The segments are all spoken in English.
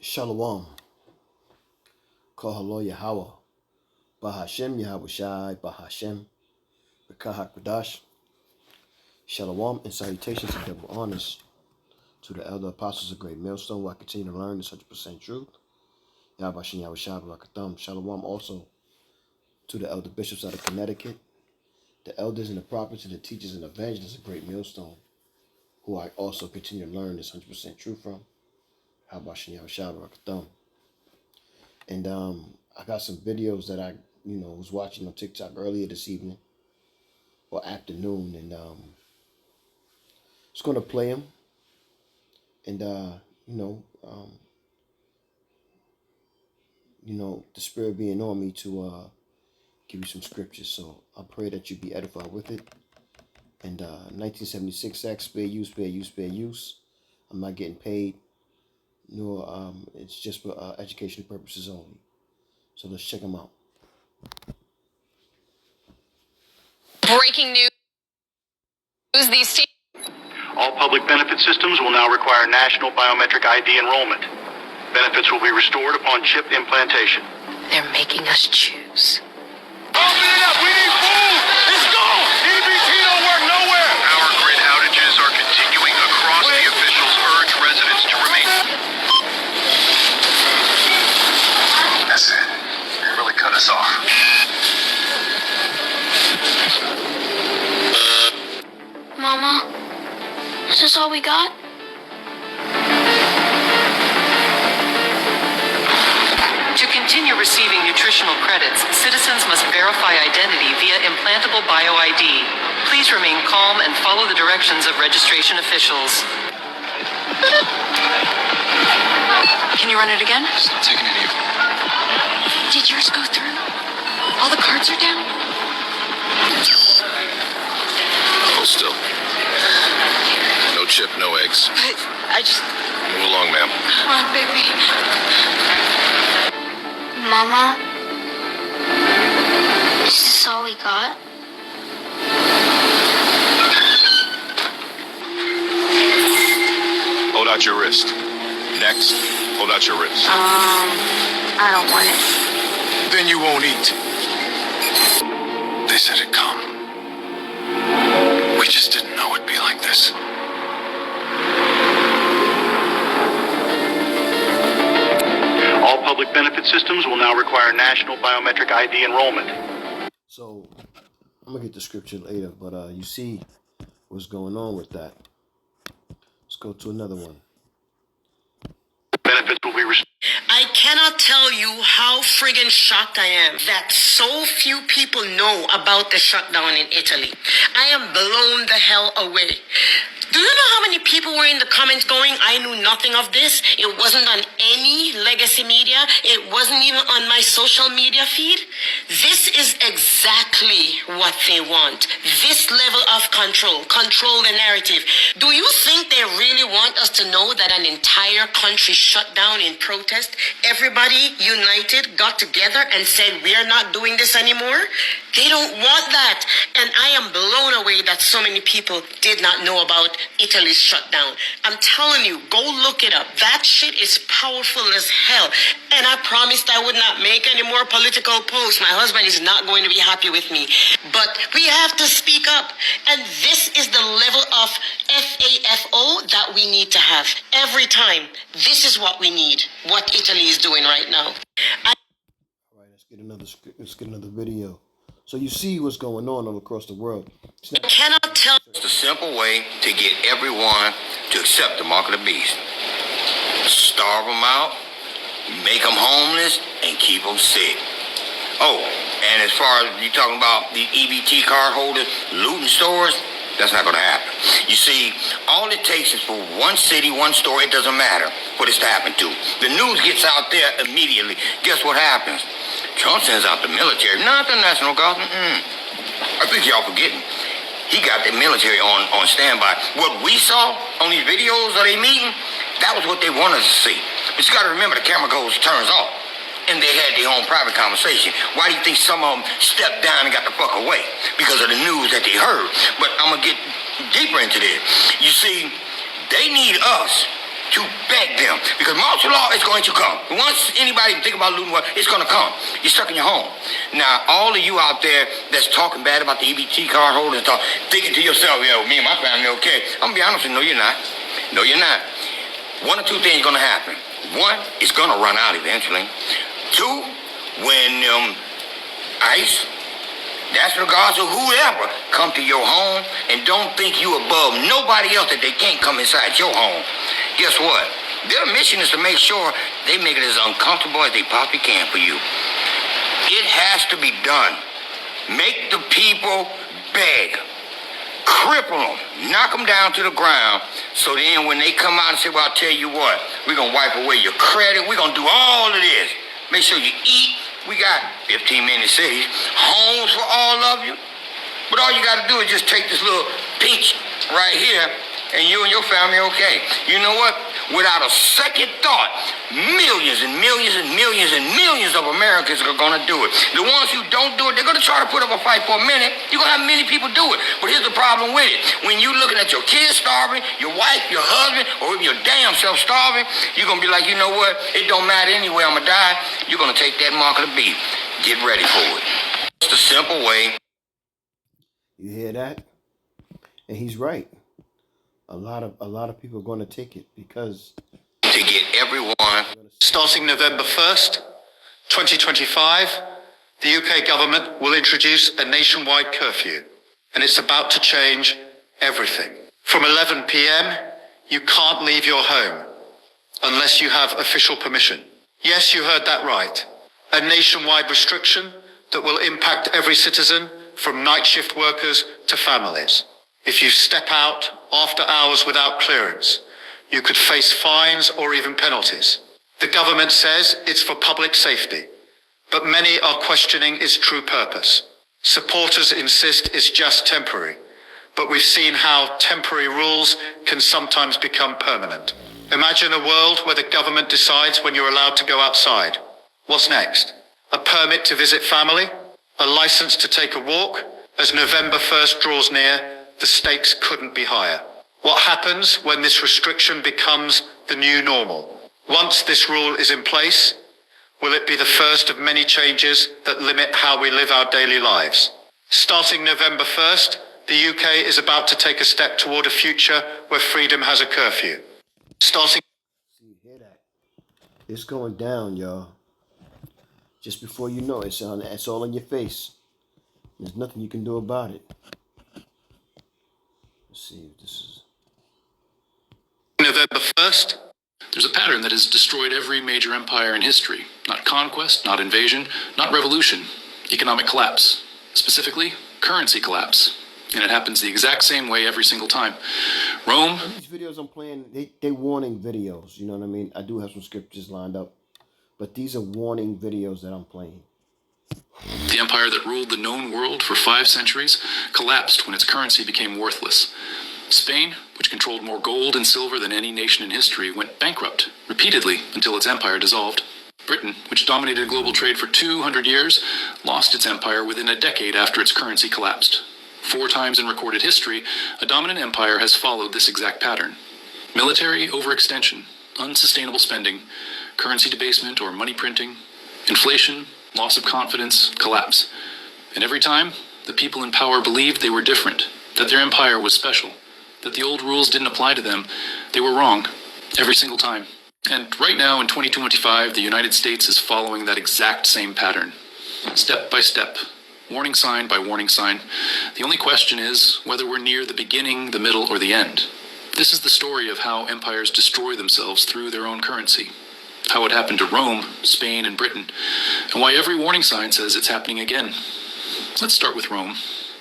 Shalom. Kahalo Yahweh. Bahashem Yahweh Shai. Bahashem. B'Kahakwadash. Shalom and salutations and double honors to the elder apostles of Great Millstone, where I continue to learn this 100% truth. Yahweh Shem Yahweh Shai Barakatham. Shalom also to the elder bishops out of Connecticut, the elders and the prophets and the teachers and evangelists of Great Millstone, who I also continue to learn this 100% truth from. Yahweh Shem Yahweh Shai Barakatham. And I got some videos that I, was watching on TikTok earlier this evening or afternoon, and just going to play them. And the Spirit being on me to give you some scriptures. So I pray that you be edified with it. And 1976 Act, spare use, spare use, spare use. I'm not getting paid, nor it's just for educational purposes only. So let's check them out. Breaking news. All public benefit systems will now require national biometric ID enrollment. Benefits will be restored upon chip implantation. They're making us choose. Open it up! We need food! Let's go! EBT don't work nowhere! Power grid outages are continuing across the officials urge residents to remain. That's it. They really cut us off. Mama, is this all we got? To continue receiving nutritional credits, citizens must verify identity via implantable BioID. Please remain calm and follow the directions of registration officials. Can you run it again? It's not taking any of it. Did yours go through? All the cards are down? Hold still. No chip, no eggs. But I just... Move along, ma'am. Come on, baby. Mama? Is this all we got? Hold out your wrist. Next, hold out your wrist. I don't want it. Then you won't eat. They said it'd come. We just didn't know it'd be like this. All public benefit systems will now require national biometric ID enrollment. So I'm going to get the scripture later, but you see what's going on with that. Let's go to another one. Benefits will be restored. I cannot tell you how friggin' shocked I am that so few people know about the shutdown in Italy. I am blown the hell away. Do you know how many people were in the comments going, I knew nothing of this? It wasn't on any legacy media. It wasn't even on my social media feed. This is exactly what they want. This level of control. Control the narrative. Do you think they really want us to know that an entire country shut down in protest? Everybody united, got together and said, we are not doing this anymore? They don't want that. And I am blown away that so many people did not know about Italy's shutdown. I'm telling you, go look it up. That shit is powerful as hell. And I promised I would not make any more political posts. My husband is not going to be happy with me. But we have to speak up. And this is the level of FAFO that we need to have. Every time, this is what we need, what Italy is doing right now. All right, let's get another video. So you see what's going on all across the world. I cannot tell. It's a simple way to get everyone to accept the mark of the beast. Starve them out, make them homeless, and keep them sick. Oh, and as far as you talking about the EBT card holders looting stores, that's not going to happen. You see, all it takes is for one city, one store, it doesn't matter what it's to happen to. The news gets out there immediately. Guess what happens? Trump sends out the military, not the National Guard. I think y'all forgetting. He got the military on standby. What we saw on these videos of they meeting, that was what they wanted us to see. But you got to remember, the camera turns off. And they had their own private conversation. Why do you think some of them stepped down and got the fuck away? Because of the news that they heard. But I'm going to get deeper into this. You see, they need us to beg them, because martial law is going to come. Once anybody think about looting, it's going to come. You're stuck in your home. Now, all of you out there that's talking bad about the EBT card holders, thinking to yourself, me and my family okay. I'm going to be honest with you, no, you're not. No, you're not. One or two things going to happen. One, it's going to run out eventually. Two, when ICE, National Guards, or whoever come to your home and don't think you above nobody else that they can't come inside your home, guess what? Their mission is to make sure they make it as uncomfortable as they possibly can for you. It has to be done. Make the people beg. Cripple them. Knock them down to the ground. So then when they come out and say, well, I'll tell you what, we're going to wipe away your credit. We're going to do all of this. Make sure you eat. We got 15-minute cities, homes for all of you. But all you got to do is just take this little pinch right here, and you and your family okay. You know what? Without a second thought, millions and millions and millions and millions of Americans are going to do it. The ones who don't do it, they're going to try to put up a fight for a minute. You're going to have many people do it. But here's the problem with it. When you're looking at your kids starving, your wife, your husband, or even your damn self starving, you're going to be like, you know what? It don't matter anyway. I'm going to die. You're going to take that mark of the beast. Get ready for it. It's the simple way. You hear that? And he's right. A lot of people are going to take it because To get everyone. Starting November 1st, 2025, the UK government will introduce a nationwide curfew, and it's about to change everything. From 11 p.m., you can't leave your home unless you have official permission. Yes, you heard that right. A nationwide restriction that will impact every citizen, from night shift workers to families. If you step out after hours without clearance, you could face fines or even penalties. The government says it's for public safety, but many are questioning its true purpose. Supporters insist it's just temporary, but we've seen how temporary rules can sometimes become permanent. Imagine a world where the government decides when you're allowed to go outside. What's next? A permit to visit family? A license to take a walk? As November 1st draws near, the stakes couldn't be higher. What happens when this restriction becomes the new normal? Once this rule is in place, will it be the first of many changes that limit how we live our daily lives? Starting November 1st, the UK is about to take a step toward a future where freedom has a curfew. Starting... you hear that? It's going down, y'all. Just before you know it, it's all in your face. There's nothing you can do about it. Let's see if this is... November 1st. There's a pattern that has destroyed every major empire in history. Not conquest, not invasion, not revolution. Economic collapse. Specifically, currency collapse. And it happens the exact same way every single time. Rome... These videos I'm playing, they warning videos. You know what I mean? I do have some scriptures lined up. But these are warning videos that I'm playing. The empire that ruled the known world for 5 centuries collapsed when its currency became worthless. Spain, which controlled more gold and silver than any nation in history, went bankrupt repeatedly until its empire dissolved. Britain, which dominated global trade for 200 years, lost its empire within a decade after its currency collapsed. 4 times in recorded history, a dominant empire has followed this exact pattern. Military overextension, unsustainable spending, currency debasement or money printing, inflation, loss of confidence, collapse. And every time, the people in power believed they were different, that their empire was special, that the old rules didn't apply to them. They were wrong, every single time. And right now, in 2025, the United States is following that exact same pattern. Step by step, warning sign by warning sign. The only question is whether we're near the beginning, the middle, or the end. This is the story of how empires destroy themselves through their own currency. How it happened to Rome, Spain, and Britain, and why every warning sign says it's happening again. Let's start with Rome,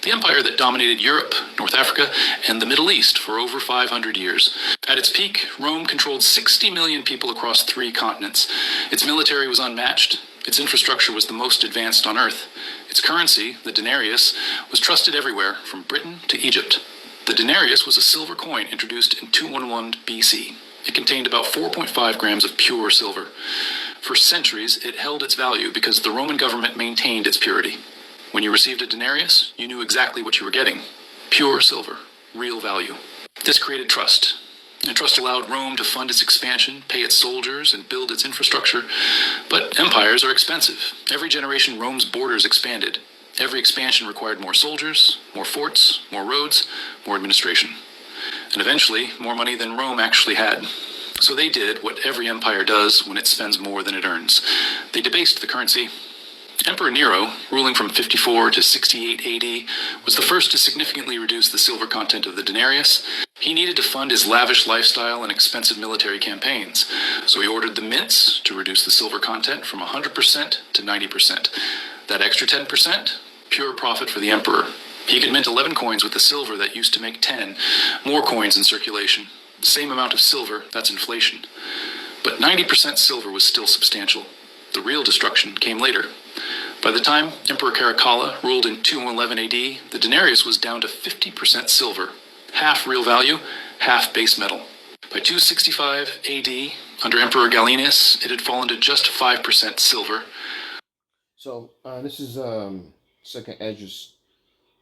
the empire that dominated Europe, North Africa, and the Middle East for over 500 years. At its peak, Rome controlled 60 million people across 3 continents. Its military was unmatched. Its infrastructure was the most advanced on Earth. Its currency, the denarius, was trusted everywhere, from Britain to Egypt. The denarius was a silver coin introduced in 211 BC. It contained about 4.5 grams of pure silver. For centuries, it held its value because the Roman government maintained its purity. When you received a denarius, you knew exactly what you were getting. Pure silver, real value. This created trust. And trust allowed Rome to fund its expansion, pay its soldiers, and build its infrastructure. But empires are expensive. Every generation, Rome's borders expanded. Every expansion required more soldiers, more forts, more roads, more administration. And eventually, more money than Rome actually had. So they did what every empire does when it spends more than it earns. They debased the currency. Emperor Nero, ruling from 54 to 68 AD, was the first to significantly reduce the silver content of the denarius. He needed to fund his lavish lifestyle and expensive military campaigns, so he ordered the mints to reduce the silver content from 100% to 90%. That extra 10%, pure profit for the emperor. He could mint 11 coins with the silver that used to make 10, more coins in circulation. Same amount of silver, that's inflation. But 90% silver was still substantial. The real destruction came later. By the time Emperor Caracalla ruled in 211 AD, the denarius was down to 50% silver, half real value, half base metal. By 265 AD, under Emperor Gallienus, it had fallen to just 5% silver. So this is 2nd Esdras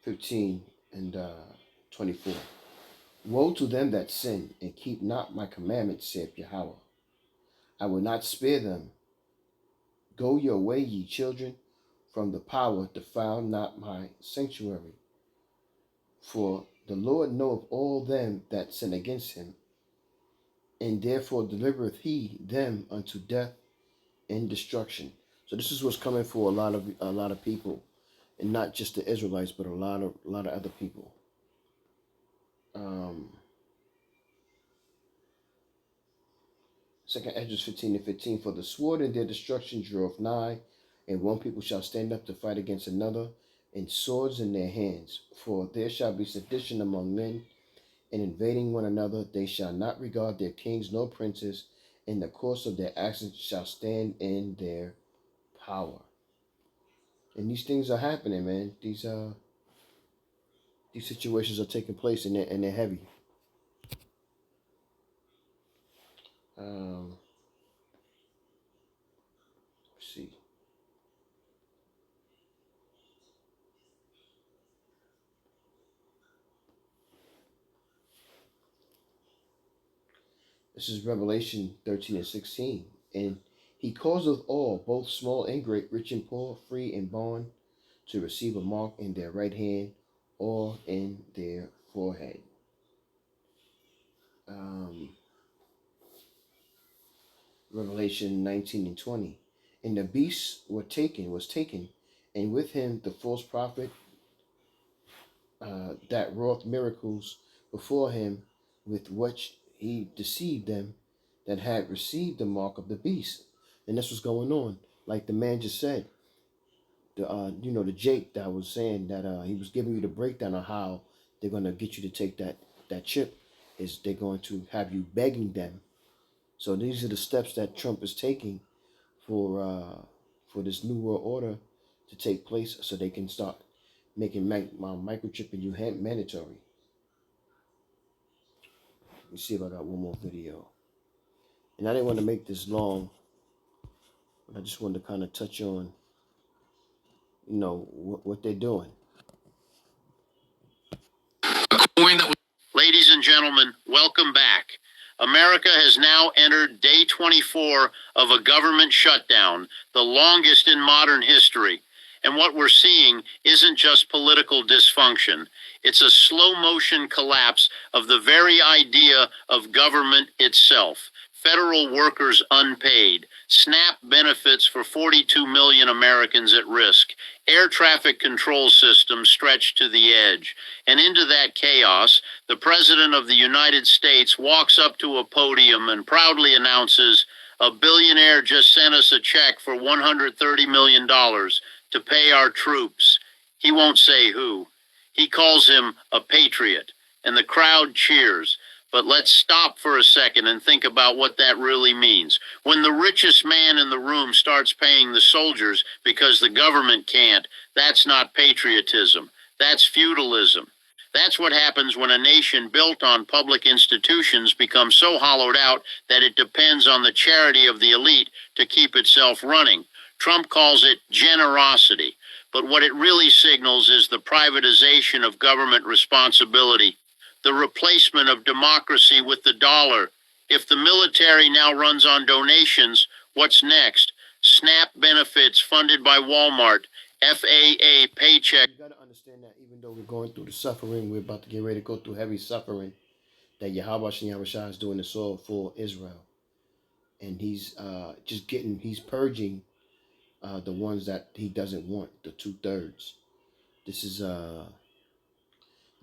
15 and 24. Woe to them that sin and keep not my commandments, saith Yahweh. I will not spare them. Go your way, ye children, from the power, defile not my sanctuary. For the Lord knoweth all them that sin against him, and therefore delivereth he them unto death and destruction. So this is what's coming for a lot of people, and not just the Israelites, but a lot of other people. 2nd Esdras 15 and 15. For the sword in their destruction draweth nigh, and one people shall stand up to fight against another, and swords in their hands. For there shall be sedition among men, and invading one another. They shall not regard their kings nor princes, and the course of their actions shall stand in their power. And these things are happening, man. These situations are taking place, and they're heavy. Let's see. This is Revelation 13 and 16. And he causeth all, both small and great, rich and poor, free and bond, to receive a mark in their right hand or in their forehead. Revelation 19 and 20. And the beast was taken, and with him the false prophet that wrought miracles before him, with which he deceived them that had received the mark of the beast. And that's what's going on. Like the man just said, the Jake that was saying that he was giving you the breakdown of how they're going to get you to take that chip, is they're going to have you begging them. So these are the steps that Trump is taking for this new world order to take place, so they can start making microchipping you mandatory. Let me see if I got one more video. And I didn't want to make this long, but I just wanted to kind of touch on, what they're doing. Ladies and gentlemen, welcome back. America has now entered day 24 of a government shutdown, the longest in modern history. And what we're seeing isn't just political dysfunction. It's a slow motion collapse of the very idea of government itself. Federal workers unpaid, SNAP benefits for 42 million Americans at risk, air traffic control systems stretched to the edge. And into that chaos, the President of the United States walks up to a podium and proudly announces, "A billionaire just sent us a check for $130 million to pay our troops." He won't say who. He calls him a patriot, and the crowd cheers. But let's stop for a second and think about what that really means. When the richest man in the room starts paying the soldiers because the government can't, that's not patriotism. That's feudalism. That's what happens when a nation built on public institutions becomes so hollowed out that it depends on the charity of the elite to keep itself running. Trump calls it generosity. But what it really signals is the privatization of government responsibility. the replacement of democracy with the dollar. If the military now runs on donations, what's next? SNAP benefits funded by Walmart, FAA paycheck. You got to understand that even though we're going through the suffering, we're about to get ready to go through heavy suffering, that Yahweh Shem Yahushua is doing this all for Israel. And he's he's purging the ones that he doesn't want, the 2/3. This is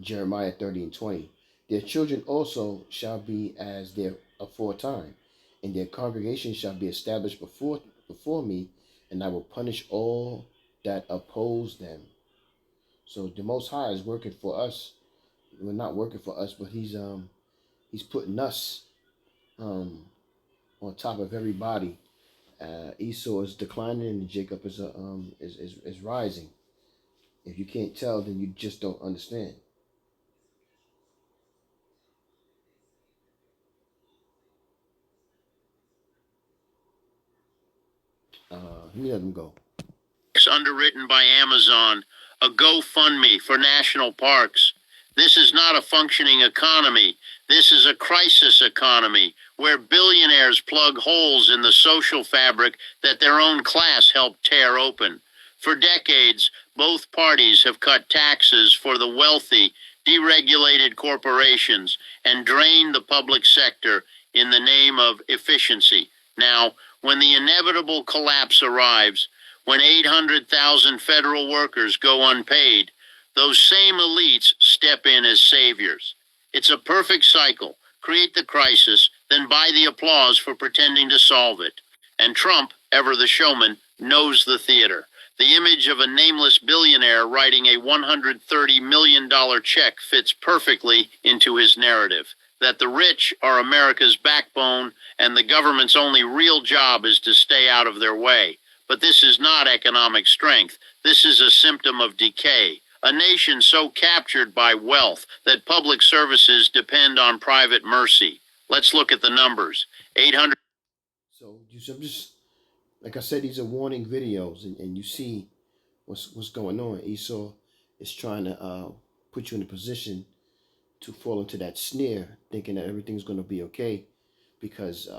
Jeremiah 30:20. Their children also shall be as their aforetime, and their congregation shall be established before me, and I will punish all that oppose them. So the Most High is working for us. Well, not working for us, but he's putting us on top of everybody. Esau is declining and Jacob is rising. If you can't tell, then you just don't understand. Let me let them go. Underwritten by Amazon, a GoFundMe for national parks. This is not a functioning economy. This is a crisis economy where billionaires plug holes in the social fabric that their own class helped tear open. For decades, both parties have cut taxes for the wealthy, deregulated corporations, and drained the public sector in the name of efficiency. Now, when the inevitable collapse arrives, when 800,000 federal workers go unpaid, those same elites step in as saviors. It's a perfect cycle. Create the crisis, then buy the applause for pretending to solve it. And Trump, ever the showman, knows the theater. The image of a nameless billionaire writing a $130 million check fits perfectly into his narrative. That the rich are America's backbone and the government's only real job is to stay out of their way. But this is not economic strength. This is a symptom of decay. A nation so captured by wealth that public services depend on private mercy. Let's look at the numbers. 800. So I'm just, like I said, these are warning videos, and you see what's going on. Esau is trying to put you in a position to fall into that snare, thinking that everything's going to be okay, because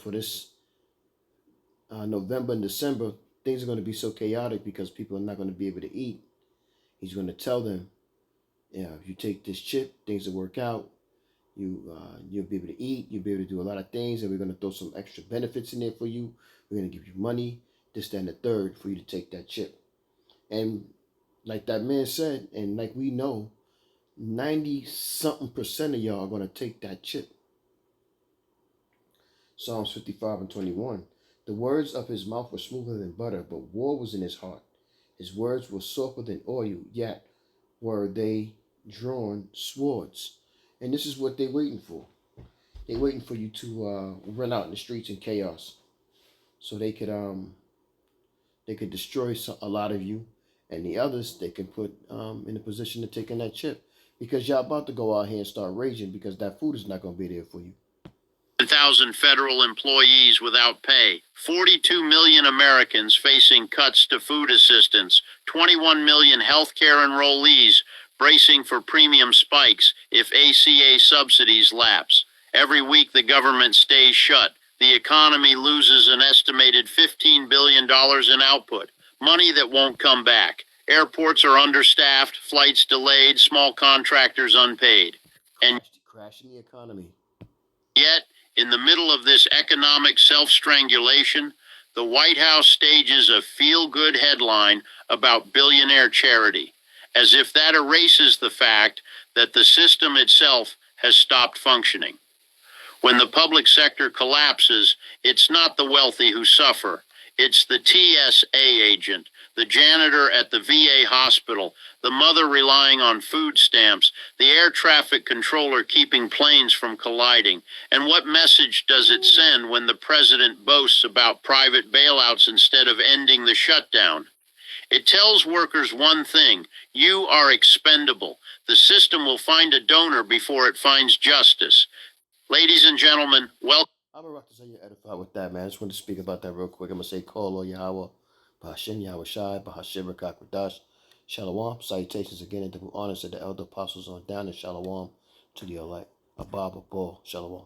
for this November and December, things are going to be so chaotic because people are not going to be able to eat. He's going to tell them, if you take this chip, things will work out. You'll be able to eat. You'll be able to do a lot of things, and we're going to throw some extra benefits in there for you. We're going to give you money, this, that, and the third, for you to take that chip. And like that man said, and like we know, 90-something% of y'all are going to take that chip. Psalms 55:21. The words of his mouth were smoother than butter, but war was in his heart. His words were softer than oil, yet were they drawn swords. And this is what they're waiting for. They're waiting for you to run out in the streets in chaos, so they could destroy a lot of you, and the others they can put in a position to take in that chip, because y'all about to go out here and start raging because that food is not going to be there for you. 1,000 federal employees without pay, 42 million Americans facing cuts to food assistance, 21 million healthcare enrollees bracing for premium spikes if ACA subsidies lapse. Every week the government stays shut. The economy loses an estimated $15 billion in output, money that won't come back. Airports are understaffed, flights delayed, small contractors unpaid. And crashing the economy. Yet, in the middle of this economic self-strangulation, the White House stages a feel-good headline about billionaire charity, as if that erases the fact that the system itself has stopped functioning. When the public sector collapses, it's not the wealthy who suffer. It's the TSA agent, the janitor at the VA hospital, the mother relying on food stamps, the air traffic controller keeping planes from colliding. And what message does it send when the president boasts about private bailouts instead of ending the shutdown? It tells workers one thing: you are expendable. The system will find a donor before it finds justice. Ladies and gentlemen, welcome. I'm going to say you edified with that, man. I just wanted to speak about that real quick. I'm going to say, call on Yahweh, Bahashem Yahweh Shai, Bahashem Rakak Radash, Shalom. Salutations again and double honors to the elder apostles on down, and Shalom to the elect. Abba, Bo, Shalom.